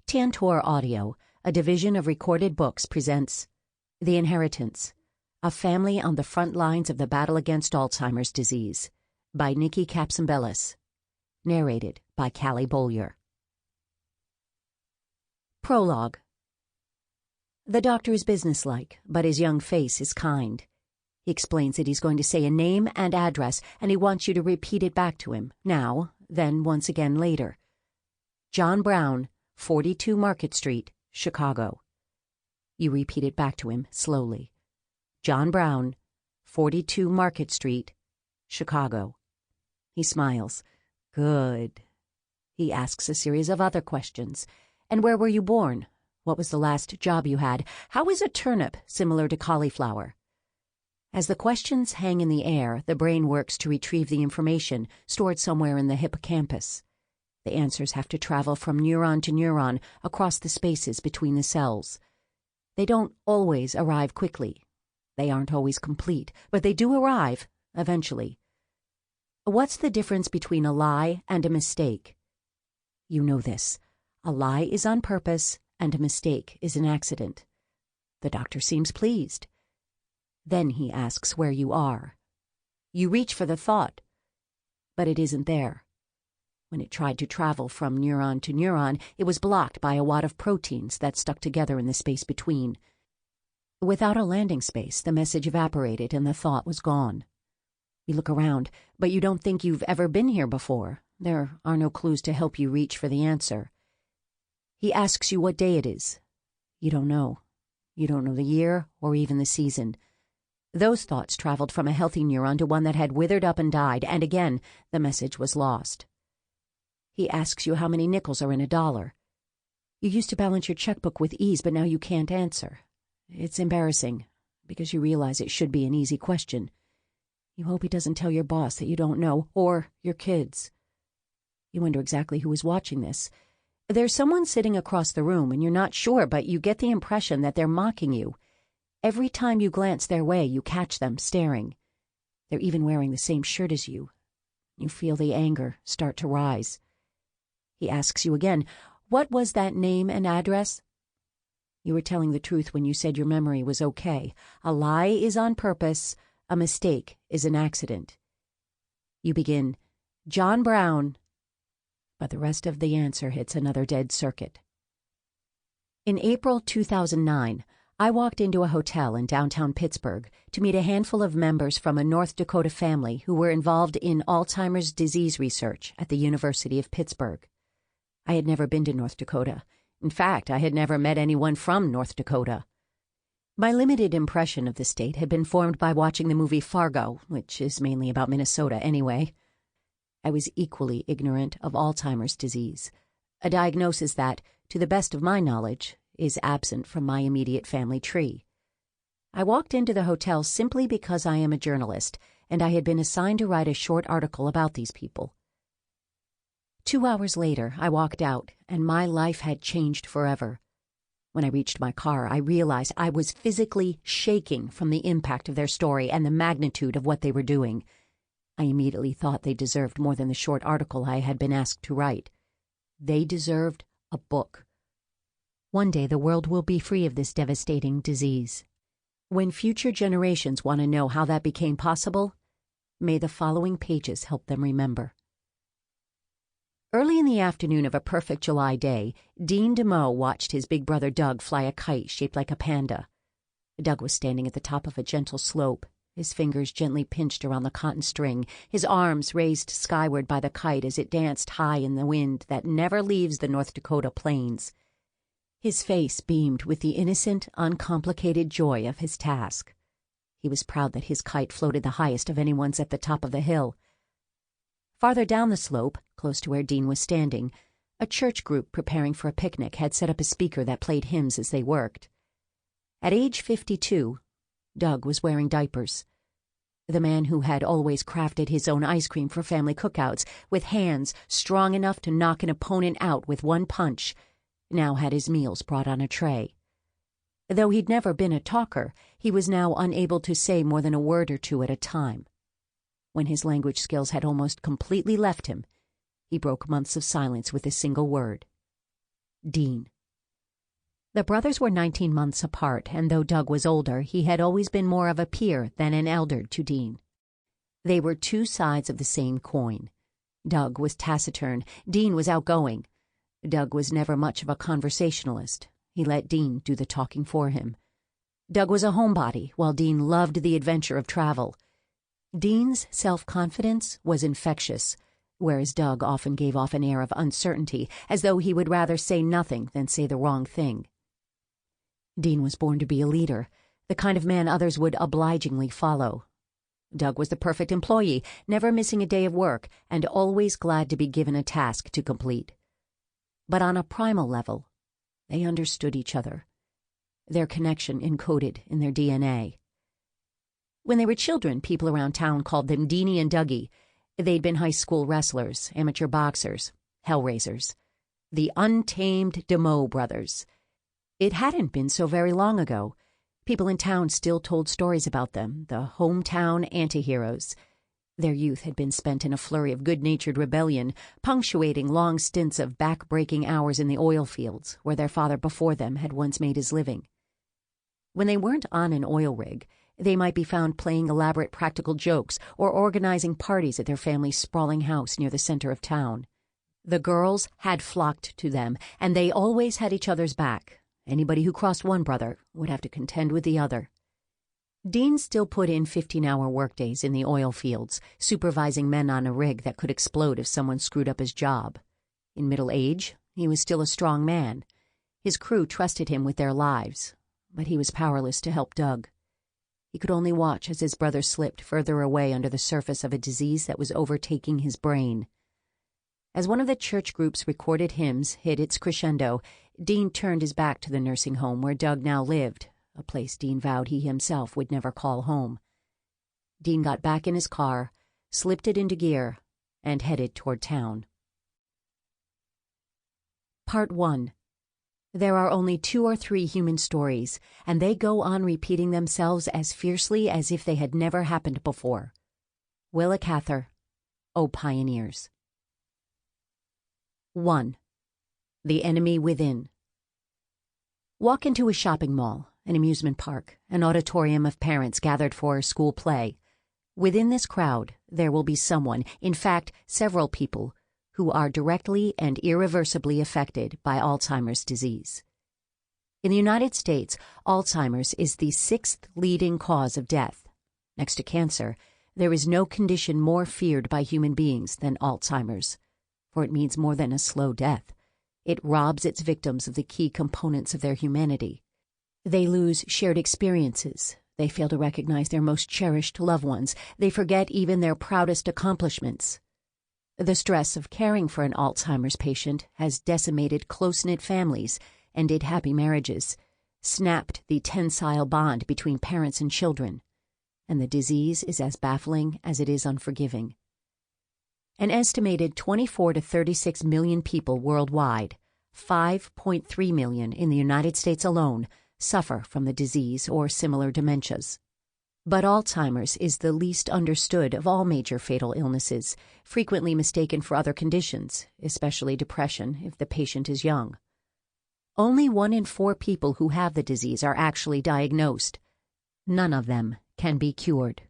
Tantor Audio, a division of Recorded Books, presents The Inheritance, a family on the front lines of the battle against Alzheimer's disease, by Niki Kapsambelis. Narrated by Callie Beaulieu. Prologue. The doctor is businesslike, but his young face is kind. He explains that he's going to say a name and address, and he wants you to repeat it back to him, now, then once again later. John Brown, 42 Market Street, Chicago. You repeat it back to him slowly. John Brown, 42 Market Street, Chicago. He smiles. Good. He asks a series of other questions. And where were you born? What was the last job you had? How is a turnip similar to cauliflower? As the questions hang in the air, the brain works to retrieve the information stored somewhere in the hippocampus. The answers have to travel from neuron to neuron across the spaces between the cells. They don't always arrive quickly. They aren't always complete, but they do arrive, eventually. What's the difference between a lie and a mistake? You know this. A lie is on purpose, and a mistake is an accident. The doctor seems pleased. Then he asks where you are. You reach for the thought, but it isn't there. When it tried to travel from neuron to neuron, it was blocked by a wad of proteins that stuck together in the space between. Without a landing space, the message evaporated and the thought was gone. You look around, but you don't think you've ever been here before. There are no clues to help you reach for the answer. He asks you what day it is. You don't know. You don't know the year or even the season. Those thoughts traveled from a healthy neuron to one that had withered up and died, and again, the message was lost. He asks you how many nickels are in $1. You used to balance your checkbook with ease, but now you can't answer. It's embarrassing, because you realize it should be an easy question. You hope he doesn't tell your boss that you don't know, or your kids. You wonder exactly who is watching this. There's someone sitting across the room, and you're not sure, but you get the impression that they're mocking you. Every time you glance their way, you catch them staring. They're even wearing the same shirt as you. You feel the anger start to rise. He asks you again, what was that name and address? You were telling the truth when you said your memory was okay. A lie is on purpose. A mistake is an accident. You begin, John Brown, but the rest of the answer hits another dead circuit. In April 2009, I walked into a hotel in downtown Pittsburgh to meet a handful of members from a North Dakota family who were involved in Alzheimer's disease research at the University of Pittsburgh. I had never been to North Dakota. In fact, I had never met anyone from North Dakota. My limited impression of the state had been formed by watching the movie Fargo, which is mainly about Minnesota anyway. I was equally ignorant of Alzheimer's disease, a diagnosis that, to the best of my knowledge, is absent from my immediate family tree. I walked into the hotel simply because I am a journalist, and I had been assigned to write a short article about these people. 2 hours later, I walked out, and my life had changed forever. When I reached my car, I realized I was physically shaking from the impact of their story and the magnitude of what they were doing. I immediately thought they deserved more than the short article I had been asked to write. They deserved a book. One day the world will be free of this devastating disease. When future generations want to know how that became possible, may the following pages help them remember. Early in the afternoon of a perfect July day, Dean DeMoe watched his big brother Doug fly a kite shaped like a panda. Doug was standing at the top of a gentle slope, his fingers gently pinched around the cotton string, his arms raised skyward by the kite as it danced high in the wind that never leaves the North Dakota plains. His face beamed with the innocent, uncomplicated joy of his task. He was proud that his kite floated the highest of anyone's at the top of the hill. Farther down the slope, close to where Dean was standing, a church group preparing for a picnic had set up a speaker that played hymns as they worked. At age 52, Doug was wearing diapers. The man who had always crafted his own ice cream for family cookouts, with hands strong enough to knock an opponent out with one punch, now had his meals brought on a tray. Though he'd never been a talker, he was now unable to say more than a word or two at a time. When his language skills had almost completely left him, he broke months of silence with a single word. Dean. The brothers were 19 months apart, and though Doug was older, he had always been more of a peer than an elder to Dean. They were two sides of the same coin. Doug was taciturn, Dean was outgoing. Doug was never much of a conversationalist. He let Dean do the talking for him. Doug was a homebody, while Dean loved the adventure of travel. Dean's self-confidence was infectious, whereas Doug often gave off an air of uncertainty, as though he would rather say nothing than say the wrong thing. Dean was born to be a leader, the kind of man others would obligingly follow. Doug was the perfect employee, never missing a day of work, and always glad to be given a task to complete. But on a primal level, they understood each other, their connection encoded in their DNA. When they were children, people around town called them Deanie and Dougie. They'd been high school wrestlers, amateur boxers, hellraisers. The untamed DeMoe brothers. It hadn't been so very long ago. People in town still told stories about them, the hometown antiheroes. Their youth had been spent in a flurry of good-natured rebellion, punctuating long stints of back-breaking hours in the oil fields, where their father before them had once made his living. When they weren't on an oil rig, they might be found playing elaborate practical jokes or organizing parties at their family's sprawling house near the center of town. The girls had flocked to them, and they always had each other's back. Anybody who crossed one brother would have to contend with the other. Dean still put in 15-hour workdays in the oil fields, supervising men on a rig that could explode if someone screwed up his job. In middle age, he was still a strong man. His crew trusted him with their lives, but he was powerless to help Doug. He could only watch as his brother slipped further away under the surface of a disease that was overtaking his brain. As one of the church group's recorded hymns hit its crescendo, Dean turned his back to the nursing home where Doug now lived, a place Dean vowed he himself would never call home. Dean got back in his car, slipped it into gear, and headed toward town. Part 1. There are only 2 or 3 human stories, and they go on repeating themselves as fiercely as if they had never happened before. Willa Cather, O Pioneers. 1. The Enemy Within. Walk into a shopping mall, an amusement park, an auditorium of parents gathered for a school play. Within this crowd, there will be someone, in fact, several people, who are directly and irreversibly affected by Alzheimer's disease. In the United States, Alzheimer's is the 6th leading cause of death. Next to cancer, there is no condition more feared by human beings than Alzheimer's, for it means more than a slow death. It robs its victims of the key components of their humanity. They lose shared experiences. They fail to recognize their most cherished loved ones. They forget even their proudest accomplishments. The stress of caring for an Alzheimer's patient has decimated close-knit families, ended happy marriages, snapped the tensile bond between parents and children, and the disease is as baffling as it is unforgiving. An estimated 24 to 36 million people worldwide, 5.3 million in the United States alone, suffer from the disease or similar dementias. But Alzheimer's is the least understood of all major fatal illnesses, frequently mistaken for other conditions, especially depression if the patient is young. Only 1 in 4 people who have the disease are actually diagnosed. None of them can be cured.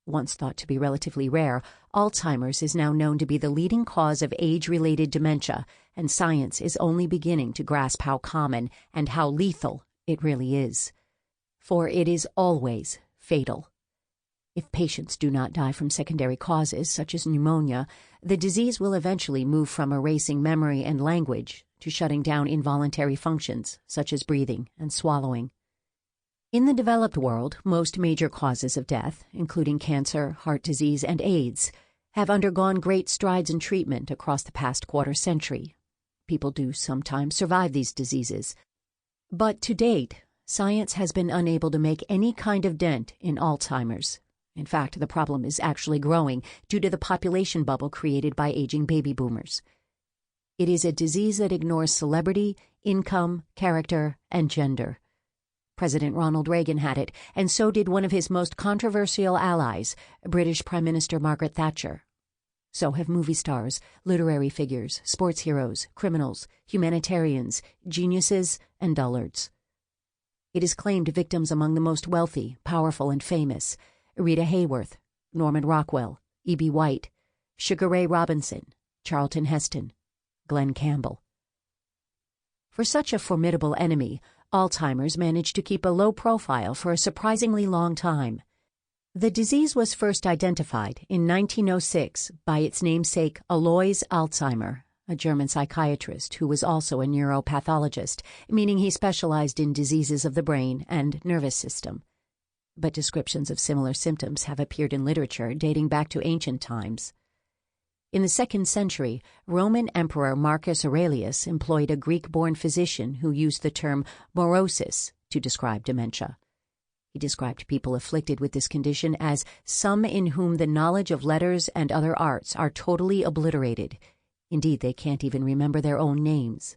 Once thought to be relatively rare, Alzheimer's is now known to be the leading cause of age-related dementia, and science is only beginning to grasp how common and how lethal it really is. For it is always fatal. If patients do not die from secondary causes, such as pneumonia, the disease will eventually move from erasing memory and language to shutting down involuntary functions, such as breathing and swallowing. In the developed world, most major causes of death, including cancer, heart disease, and AIDS, have undergone great strides in treatment across the past quarter-century. People do sometimes survive these diseases. But to date, science has been unable to make any kind of dent in Alzheimer's. In fact, the problem is actually growing due to the population bubble created by aging baby boomers. It is a disease that ignores celebrity, income, character, and gender. President Ronald Reagan had it, and so did one of his most controversial allies, British Prime Minister Margaret Thatcher. So have movie stars, literary figures, sports heroes, criminals, humanitarians, geniuses, and dullards. It is claimed victims among the most wealthy, powerful, and famous: Rita Hayworth, Norman Rockwell, E.B. White, Sugar Ray Robinson, Charlton Heston, Glenn Campbell. For such a formidable enemy, Alzheimer's managed to keep a low profile for a surprisingly long time. The disease was first identified in 1906 by its namesake Alois Alzheimer, a German psychiatrist who was also a neuropathologist, meaning he specialized in diseases of the brain and nervous system. But descriptions of similar symptoms have appeared in literature dating back to ancient times. In the 2nd century, Roman Emperor Marcus Aurelius employed a Greek-born physician who used the term morosis to describe dementia. He described people afflicted with this condition as some in whom the knowledge of letters and other arts are totally obliterated. Indeed, they can't even remember their own names.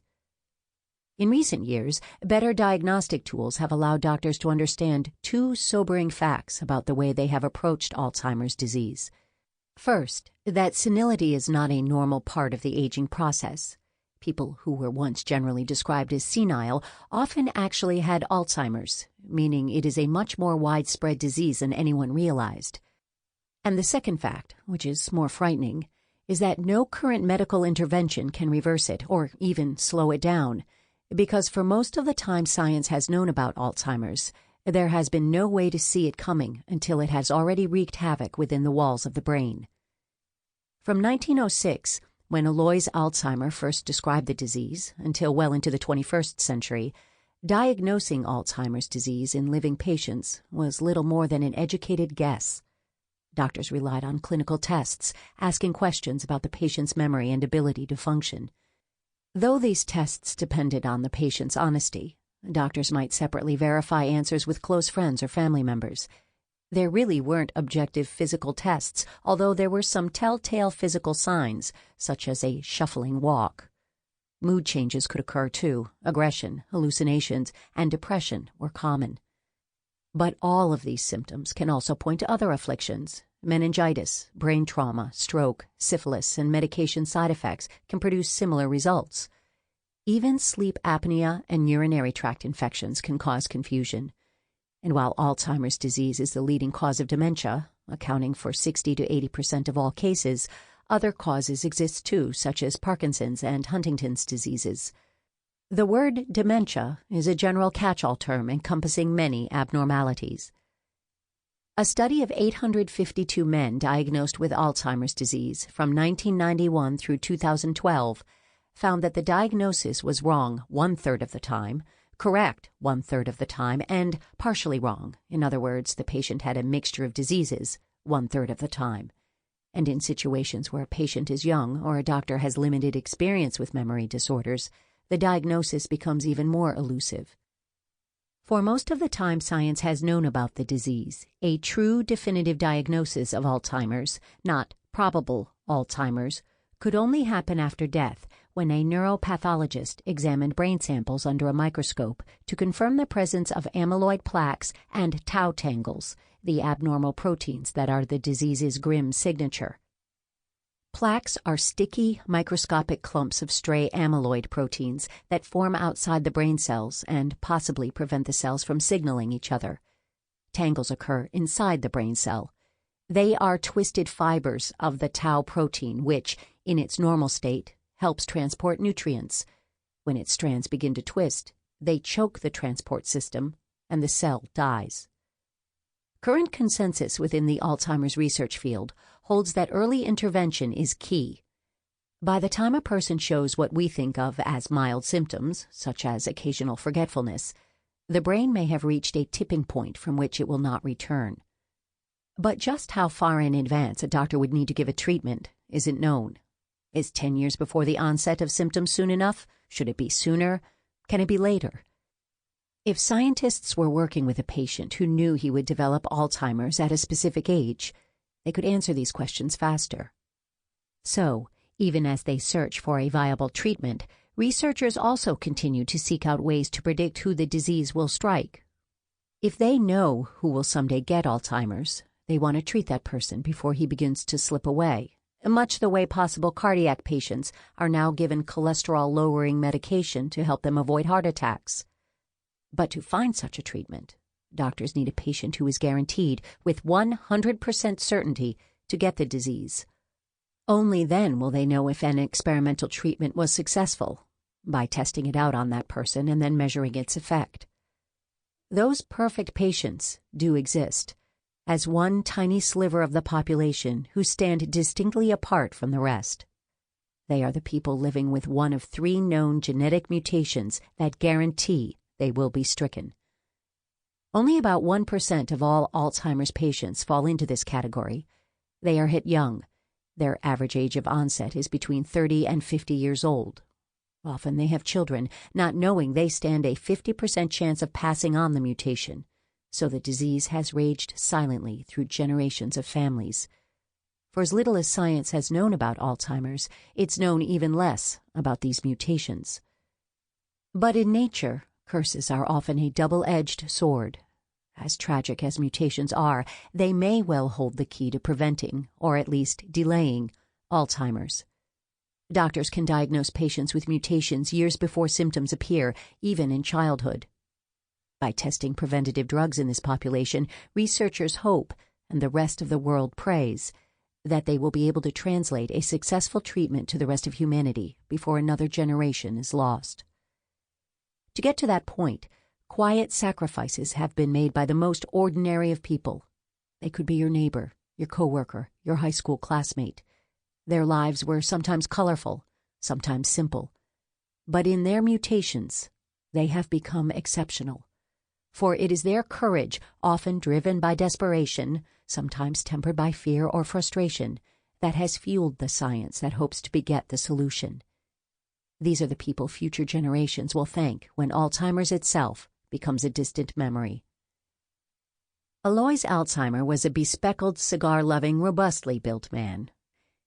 In recent years, better diagnostic tools have allowed doctors to understand 2 sobering facts about the way they have approached Alzheimer's disease. First, that senility is not a normal part of the aging process. People who were once generally described as senile often actually had Alzheimer's, meaning it is a much more widespread disease than anyone realized. And the second fact, which is more frightening, is that no current medical intervention can reverse it or even slow it down, because for most of the time science has known about Alzheimer's, there has been no way to see it coming until it has already wreaked havoc within the walls of the brain. From 1906, when Alois Alzheimer first described the disease, until well into the 21st century, diagnosing Alzheimer's disease in living patients was little more than an educated guess. Doctors relied on clinical tests, asking questions about the patient's memory and ability to function. Though these tests depended on the patient's honesty, doctors might separately verify answers with close friends or family members. There really weren't objective physical tests, although there were some telltale physical signs, such as a shuffling walk. Mood changes could occur too. Aggression, hallucinations, and depression were common. But all of these symptoms can also point to other afflictions. Meningitis, brain trauma, stroke, syphilis, and medication side effects can produce similar results. Even sleep apnea and urinary tract infections can cause confusion. And while Alzheimer's disease is the leading cause of dementia, accounting for 60 to 80% of all cases, other causes exist too, such as Parkinson's and Huntington's diseases. The word dementia is a general catch-all term encompassing many abnormalities. A study of 852 men diagnosed with Alzheimer's disease from 1991 through 2012 found that the diagnosis was wrong 1/3 of the time, correct 1/3 of the time, and partially wrong. In other words, the patient had a mixture of diseases 1/3 of the time. And in situations where a patient is young or a doctor has limited experience with memory disorders, the diagnosis becomes even more elusive. For most of the time science has known about the disease, a true definitive diagnosis of Alzheimer's, not probable Alzheimer's, could only happen after death when a neuropathologist examined brain samples under a microscope to confirm the presence of amyloid plaques and tau tangles, the abnormal proteins that are the disease's grim signature. Plaques are sticky, microscopic clumps of stray amyloid proteins that form outside the brain cells and possibly prevent the cells from signaling each other. Tangles occur inside the brain cell. They are twisted fibers of the tau protein, which, in its normal state, helps transport nutrients. When its strands begin to twist, they choke the transport system, and the cell dies. Current consensus within the Alzheimer's research field holds that early intervention is key. By the time a person shows what we think of as mild symptoms, such as occasional forgetfulness, the brain may have reached a tipping point from which it will not return. But just how far in advance a doctor would need to give a treatment isn't known. Is 10 years before the onset of symptoms soon enough? Should it be sooner? Can it be later? If scientists were working with a patient who knew he would develop Alzheimer's at a specific age, they could answer these questions faster. So, even as they search for a viable treatment, researchers also continue to seek out ways to predict who the disease will strike. If they know who will someday get Alzheimer's, they want to treat that person before he begins to slip away, much the way possible cardiac patients are now given cholesterol-lowering medication to help them avoid heart attacks. But to find such a treatment, doctors need a patient who is guaranteed, with 100% certainty, to get the disease. Only then will they know if an experimental treatment was successful, by testing it out on that person and then measuring its effect. Those perfect patients do exist, as one tiny sliver of the population who stand distinctly apart from the rest. They are the people living with one of 3 known genetic mutations that guarantee they will be stricken. Only about 1% of all Alzheimer's patients fall into this category. They are hit young. Their average age of onset is between 30 and 50 years old. Often they have children, not knowing they stand a 50% chance of passing on the mutation, so the disease has raged silently through generations of families. For as little as science has known about Alzheimer's, it's known even less about these mutations. But in nature, curses are often a double-edged sword. As tragic as mutations are, they may well hold the key to preventing, or at least delaying, Alzheimer's. Doctors can diagnose patients with mutations years before symptoms appear, even in childhood. By testing preventative drugs in this population, researchers hope, and the rest of the world prays, that they will be able to translate a successful treatment to the rest of humanity before another generation is lost. To get to that point, quiet sacrifices have been made by the most ordinary of people. They could be your neighbor, your coworker, your high school classmate. Their lives were sometimes colorful, sometimes simple. But in their mutations, they have become exceptional. For it is their courage, often driven by desperation, sometimes tempered by fear or frustration, that has fueled the science that hopes to beget the solution. These are the people future generations will thank when Alzheimer's itself becomes a distant memory. Alois Alzheimer was a bespectacled, cigar-loving, robustly built man.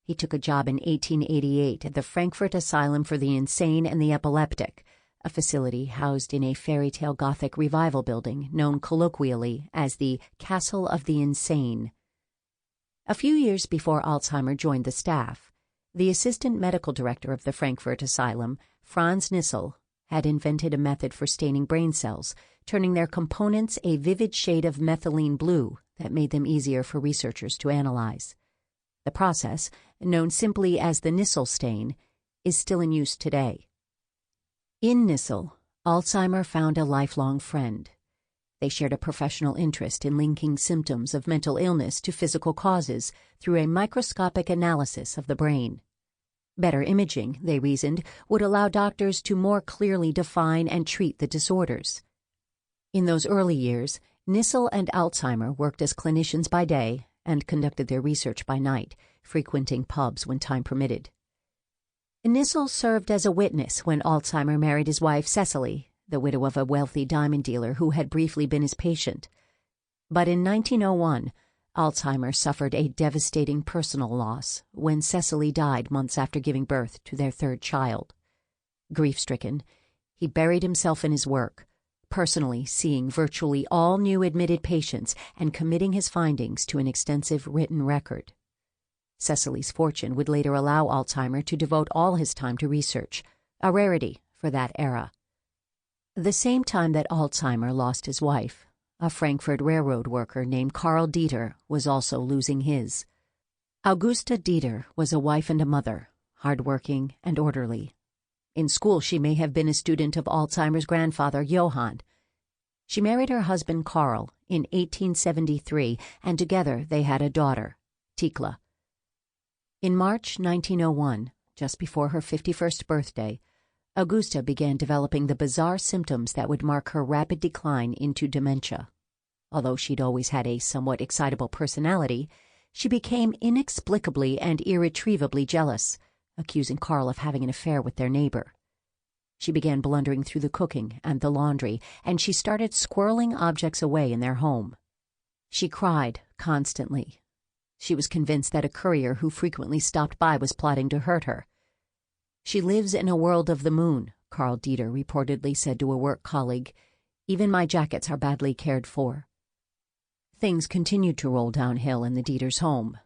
He took a job in 1888 at the Frankfurt Asylum for the Insane and the Epileptic, a facility housed in a fairy-tale Gothic revival building known colloquially as the Castle of the Insane. A few years before Alzheimer joined the staff, the assistant medical director of the Frankfurt Asylum, Franz Nissl, had invented a method for staining brain cells, turning their components a vivid shade of methylene blue that made them easier for researchers to analyze. The process, known simply as the Nissl stain, is still in use today. In Nissl, Alzheimer found a lifelong friend. They shared a professional interest in linking symptoms of mental illness to physical causes through a microscopic analysis of the brain. Better imaging, they reasoned, would allow doctors to more clearly define and treat the disorders. In those early years, Nissl and Alzheimer worked as clinicians by day and conducted their research by night, frequenting pubs when time permitted. Nissl served as a witness when Alzheimer married his wife Cecily, the widow of a wealthy diamond dealer who had briefly been his patient. But in 1901, Alzheimer suffered a devastating personal loss when Cecily died months after giving birth to their 3rd child. Grief-stricken, he buried himself in his work, personally seeing virtually all new admitted patients and committing his findings to an extensive written record. Cecily's fortune would later allow Alzheimer to devote all his time to research, a rarity for that era. The same time that Alzheimer lost his wife, a Frankfurt railroad worker named Karl Dieter was also losing his. Augusta Dieter was a wife and a mother, hard-working and orderly. In school, she may have been a student of Alzheimer's grandfather, Johann. She married her husband, Karl, in 1873, and together they had a daughter, Tekla. In March 1901, just before her 51st birthday, Augusta began developing the bizarre symptoms that would mark her rapid decline into dementia. Although she'd always had a somewhat excitable personality, she became inexplicably and irretrievably jealous, accusing Karl of having an affair with their neighbor. She began blundering through the cooking and the laundry, and she started squirreling objects away in their home. She cried constantly. She was convinced that a courier who frequently stopped by was plotting to hurt her. "She lives in a world of the moon," Karl Dieter reportedly said to a work colleague. "Even my jackets are badly cared for." Things continued to roll downhill in the Dieters' home.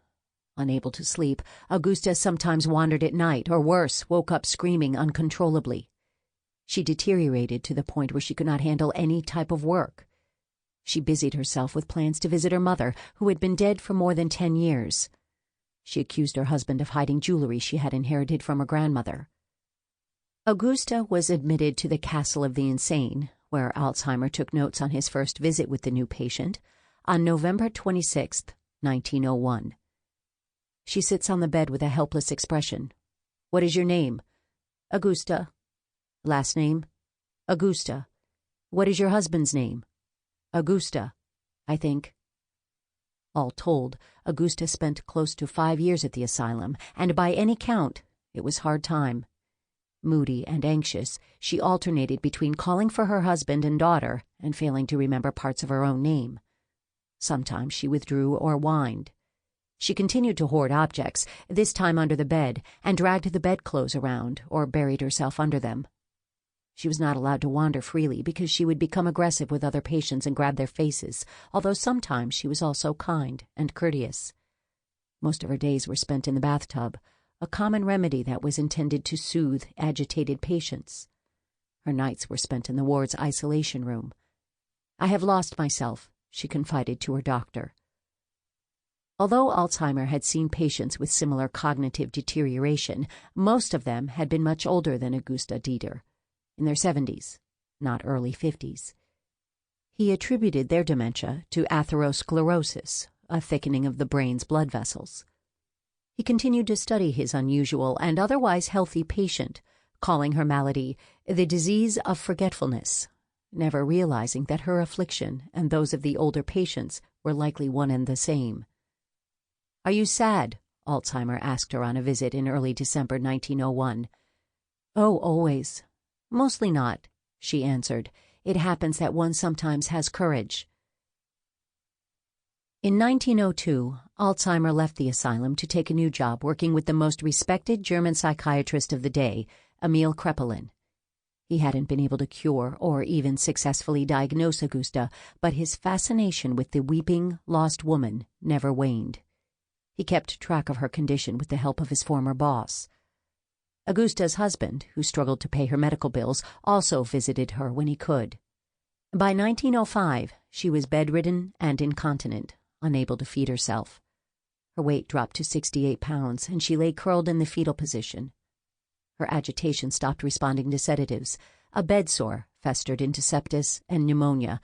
Unable to sleep, Augusta sometimes wandered at night, or worse, woke up screaming uncontrollably. She deteriorated to the point where she could not handle any type of work. She busied herself with plans to visit her mother, who had been dead for more than 10 years. She accused her husband of hiding jewelry she had inherited from her grandmother. Augusta was admitted to the Castle of the Insane, where Alzheimer took notes on his first visit with the new patient, on November 26, 1901. She sits on the bed with a helpless expression. "What is your name?" "Augusta." "Last name?" "Augusta." "What is your husband's name?" "Augusta, I think." All told, Augusta spent close to 5 years at the asylum, and by any count, it was hard time. Moody and anxious, she alternated between calling for her husband and daughter and failing to remember parts of her own name. Sometimes she withdrew or whined. She continued to hoard objects, this time under the bed, and dragged the bedclothes around or buried herself under them. She was not allowed to wander freely because she would become aggressive with other patients and grab their faces, although sometimes she was also kind and courteous. Most of her days were spent in the bathtub, a common remedy that was intended to soothe agitated patients. Her nights were spent in the ward's isolation room. "I have lost myself," she confided to her doctor. Although Alzheimer had seen patients with similar cognitive deterioration, most of them had been much older than Augusta Dieter, in their 70s, not early 50s. He attributed their dementia to atherosclerosis, a thickening of the brain's blood vessels. He continued to study his unusual and otherwise healthy patient, calling her malady the disease of forgetfulness, never realizing that her affliction and those of the older patients were likely one and the same. "Are you sad?" Alzheimer asked her on a visit in early December 1901. "Oh, always." "Mostly not," she answered. "It happens that one sometimes has courage." In 1902, Alzheimer left the asylum to take a new job working with the most respected German psychiatrist of the day, Emil Kraepelin. He hadn't been able to cure or even successfully diagnose Augusta, but his fascination with the weeping, lost woman never waned. He kept track of her condition with the help of his former boss. Augusta's husband, who struggled to pay her medical bills, also visited her when he could. By 1905, she was bedridden and incontinent, unable to feed herself. Her weight dropped to 68 pounds, and she lay curled in the fetal position. Her agitation stopped responding to sedatives. A bedsore festered into sepsis and pneumonia,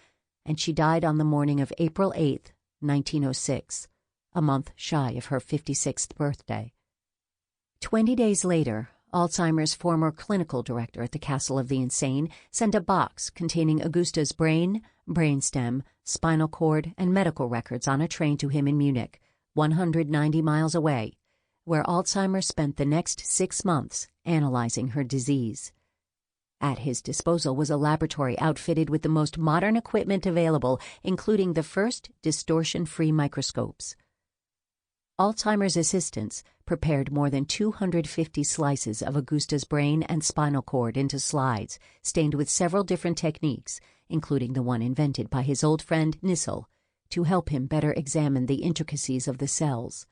and she died on the morning of April 8, 1906, a month shy of her 56th birthday. 20 days later, Alzheimer's former clinical director at the Castle of the Insane sent a box containing Augusta's brain, brainstem, spinal cord, and medical records on a train to him in Munich, 190 miles away, where Alzheimer spent the next 6 months analyzing her disease. At his disposal was a laboratory outfitted with the most modern equipment available, including the first distortion-free microscopes. Alzheimer's assistants prepared more than 250 slices of Augusta's brain and spinal cord into slides, stained with several different techniques, including the one invented by his old friend Nissel, to help him better examine the intricacies of the cells.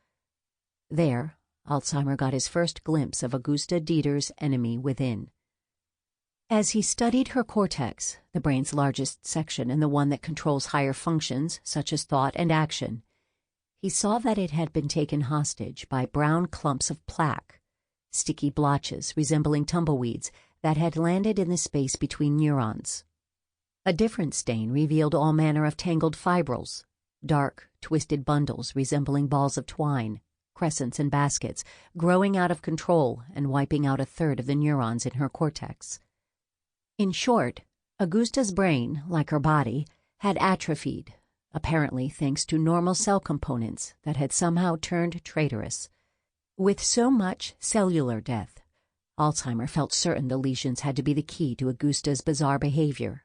There, Alzheimer got his first glimpse of Augusta Dieter's enemy within. As he studied her cortex, the brain's largest section and the one that controls higher functions such as thought and action, he saw that it had been taken hostage by brown clumps of plaque, sticky blotches resembling tumbleweeds that had landed in the space between neurons. A different stain revealed all manner of tangled fibrils, dark, twisted bundles resembling balls of twine, crescents and baskets, growing out of control and wiping out a third of the neurons in her cortex. In short, Augusta's brain, like her body, had atrophied, apparently thanks to normal cell components that had somehow turned traitorous. With so much cellular death, Alzheimer felt certain the lesions had to be the key to Augusta's bizarre behavior.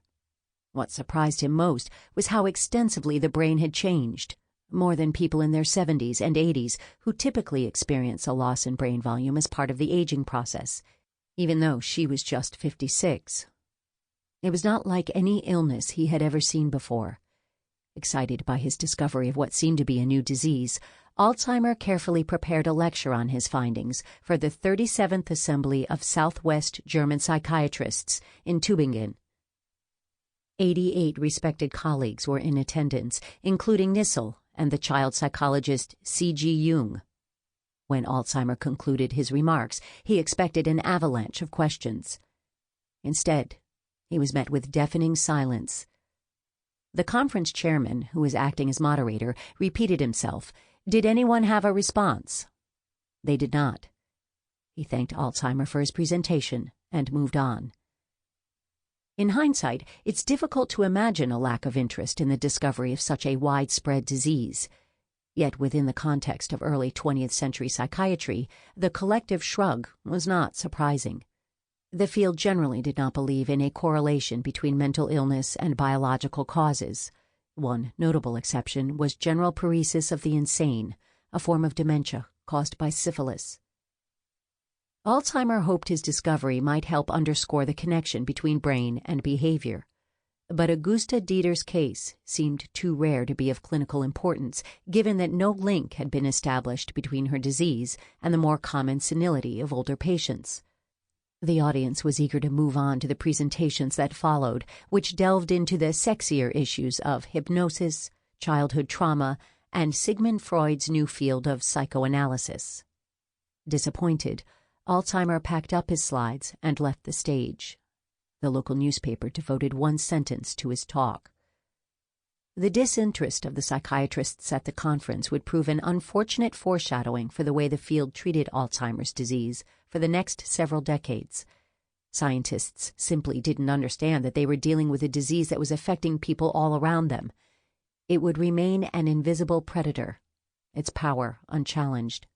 What surprised him most was how extensively the brain had changed, more than people in their 70s and 80s who typically experience a loss in brain volume as part of the aging process, even though she was just 56. It was not like any illness he had ever seen before. Excited by his discovery of what seemed to be a new disease, Alzheimer carefully prepared a lecture on his findings for the 37th Assembly of Southwest German Psychiatrists in Tübingen. 88 respected colleagues were in attendance, including Nissel and the child psychologist C.G. Jung. When Alzheimer concluded his remarks, he expected an avalanche of questions. Instead, he was met with deafening silence. The conference chairman, who was acting as moderator, repeated himself. Did anyone have a response? They did not. He thanked Alzheimer for his presentation and moved on. In hindsight, it's difficult to imagine a lack of interest in the discovery of such a widespread disease. Yet within the context of early 20th century psychiatry, the collective shrug was not surprising. The field generally did not believe in a correlation between mental illness and biological causes. One notable exception was general paresis of the insane, a form of dementia caused by syphilis. Alzheimer hoped his discovery might help underscore the connection between brain and behavior. But Augusta Dieter's case seemed too rare to be of clinical importance, given that no link had been established between her disease and the more common senility of older patients. The audience was eager to move on to the presentations that followed, which delved into the sexier issues of hypnosis, childhood trauma, and Sigmund Freud's new field of psychoanalysis. Disappointed, Alzheimer packed up his slides and left the stage. The local newspaper devoted one sentence to his talk. The disinterest of the psychiatrists at the conference would prove an unfortunate foreshadowing for the way the field treated Alzheimer's disease for the next several decades. Scientists simply didn't understand that they were dealing with a disease that was affecting people all around them. It would remain an invisible predator, its power unchallenged.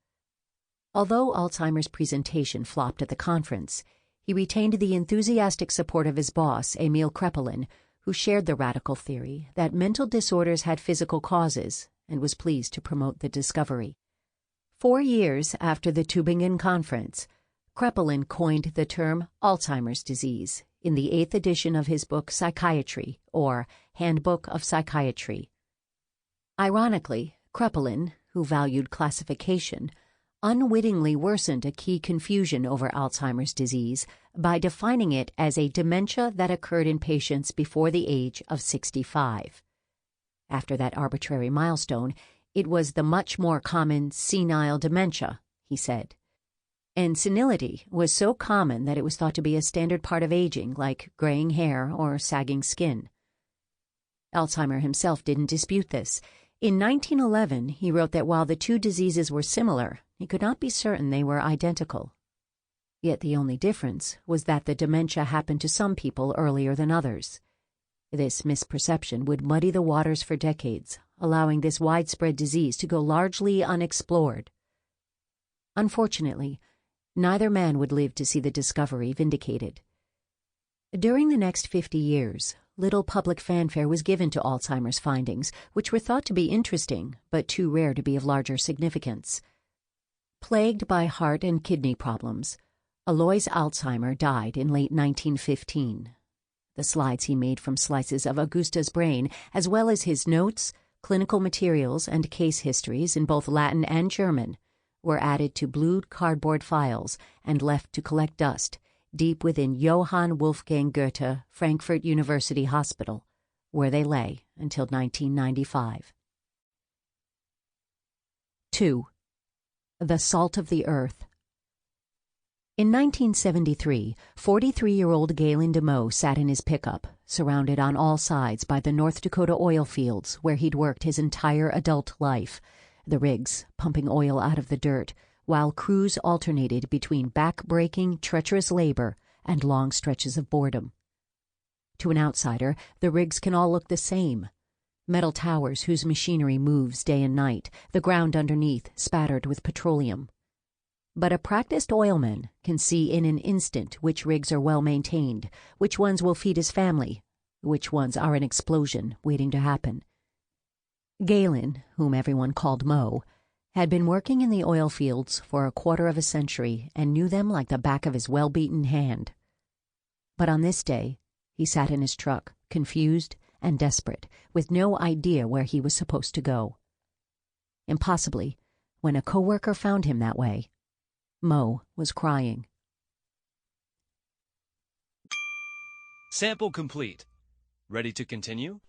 Although Alzheimer's presentation flopped at the conference, he retained the enthusiastic support of his boss, Emil Kraepelin, who shared the radical theory that mental disorders had physical causes and was pleased to promote the discovery. 4 years after the Tübingen conference, Kraepelin coined the term Alzheimer's disease in the 8th edition of his book Psychiatry, or Handbook of Psychiatry. Ironically, Kraepelin, who valued classification, unwittingly worsened a key confusion over Alzheimer's disease by defining it as a dementia that occurred in patients before the age of 65. After that arbitrary milestone, it was the much more common senile dementia, he said. And senility was so common that it was thought to be a standard part of aging, like graying hair or sagging skin. Alzheimer himself didn't dispute this. In 1911, he wrote that while the two diseases were similar, he could not be certain they were identical. Yet the only difference was that the dementia happened to some people earlier than others. This misperception would muddy the waters for decades, allowing this widespread disease to go largely unexplored. Unfortunately, neither man would live to see the discovery vindicated. During the next 50 years, little public fanfare was given to Alzheimer's findings, which were thought to be interesting, but too rare to be of larger significance. Plagued by heart and kidney problems, Alois Alzheimer died in late 1915. The slides he made from slices of Augusta's brain, as well as his notes, clinical materials, and case histories in both Latin and German, were added to blued cardboard files and left to collect dust deep within Johann Wolfgang Goethe Frankfurt University Hospital, where they lay until 1995. 2. The Salt of the Earth. In 1973, 43-year-old Galen DeMoe sat in his pickup, surrounded on all sides by the North Dakota oil fields where he'd worked his entire adult life, the rigs pumping oil out of the dirt, while crews alternated between back-breaking, treacherous labor and long stretches of boredom. To an outsider, the rigs can all look the same. Metal towers whose machinery moves day and night, the ground underneath spattered with petroleum. But a practiced oilman can see in an instant which rigs are well maintained, which ones will feed his family, which ones are an explosion waiting to happen. Galen, whom everyone called Mo, had been working in the oil fields for a quarter of a century and knew them like the back of his well-beaten hand. But on this day, he sat in his truck, confused and desperate, with no idea where he was supposed to go. Impossibly, when a coworker found him that way, Mo was crying. Sample complete. Ready to continue?